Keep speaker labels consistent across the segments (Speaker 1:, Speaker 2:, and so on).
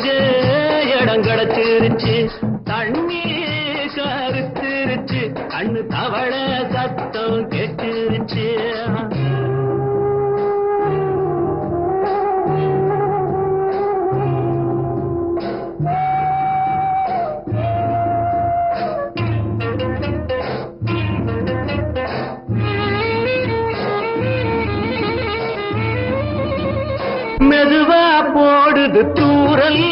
Speaker 1: ஒதுங்க இடம் கிடைச்சிருச்சு. தண்ணி கருத்துருச்சு, கண்ணு தவள சத்தம் கேட்டுருச்சு. மெதுவா போடுது தூரல்,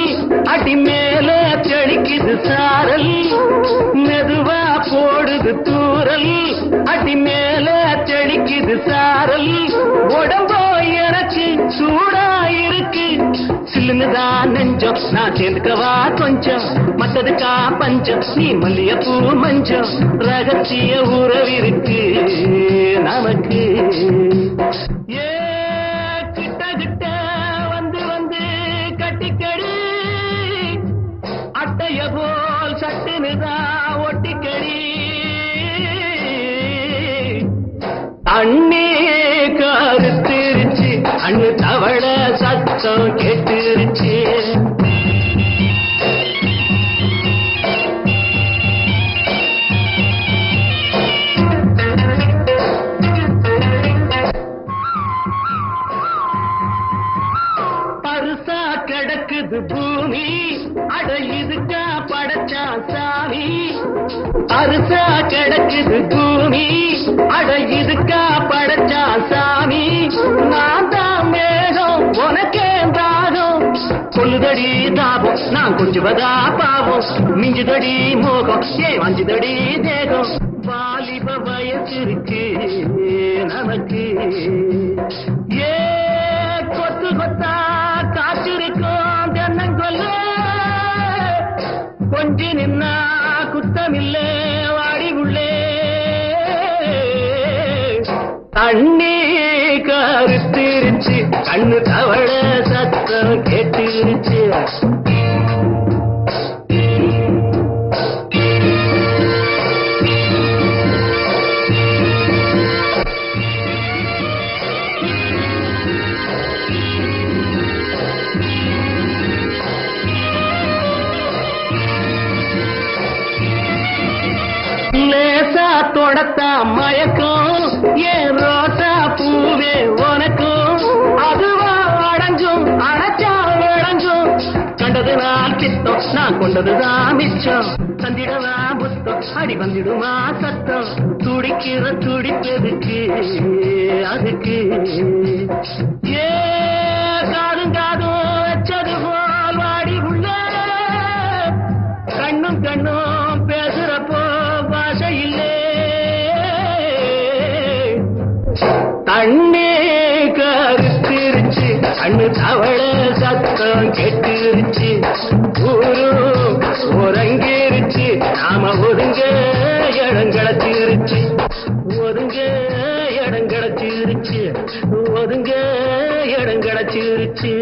Speaker 1: அடி மேல தெளிக்குது சாரல். மெதுவா போடுது தூரல், அடி மேல தெளிக்குது சாரல். உடம்போ எனக்கு சூடா இருக்கு, சில்லுன்னுதான் நெஞ்சம், நான் சேர்ந்துக்கவா கொஞ்சம். மத்ததுக்கா பஞ்சம், நீ மல்லிகைப்பூ மஞ்சம். ரகசிய உறவிருக்கு நமக்கு. அட்டைய போல் சட்டுனுதா ஒட்டிக்கடி. அண்ணே கருத்திருச்சு, அண்ணு தவள சத்தம் கேட்டுருச்சு. பருசா கிடக்குது பூமி, அட இதுக்கா படைச்சா சாமி. அரிசா கிடக்குது பூமி, அட இதுக்கா படைச்சா சாமி. நான் தான் மேகம், உனக்கே தாகம். சொல்லுதடி தாபம், நான் கொஞ்சுவதா பாவம். மிஞ்சுதடி மோகம், வஞ்சுதடி தேகம். வாலிப வயசிருக்கு நமக்கு. கொத்து கொத்தா காற்றிருக்கும் தென்னங்கொல்ல, கொஞ்சி நின்னா குத்தமில்லே வாடி உள்ளே. தண்ணி கருத்திருச்சு, கண்ணு தவள சத்தம் கேட்டுருச்சு. லேசா தொடத்தா மயக்கம், ஏன் ரோசா பூவே உனக்கும். அதுவா அடைஞ்சும் அடைச்சா விளைஞ்சும், கண்டது நான் கித்தம், நான் கொண்டதுதான் மிச்சம். தந்திடவா புத்தம், அடி வந்திடுமா சத்தம். துடிக்கிற துடிப்பதுக்கு அதுக்கு. காதும் காதும் வச்சது போல் வாடி உள்ள, கண்ணும் கண்ணும் பேசுறப்போ பாஷை இல்லே. தண்ணே கருத்திருச்சு, கண்ணு தவள சத்தம் கெட்டுருச்சு. ஊரு உறங்கிருச்சு, நாம ஒதுங்க இடம் கிடைச்சிருச்சு. ஒதுங்க இடம் கிடைச்சிருச்சு, ஒதுங்க இடம் கிடைச்சிருச்சு.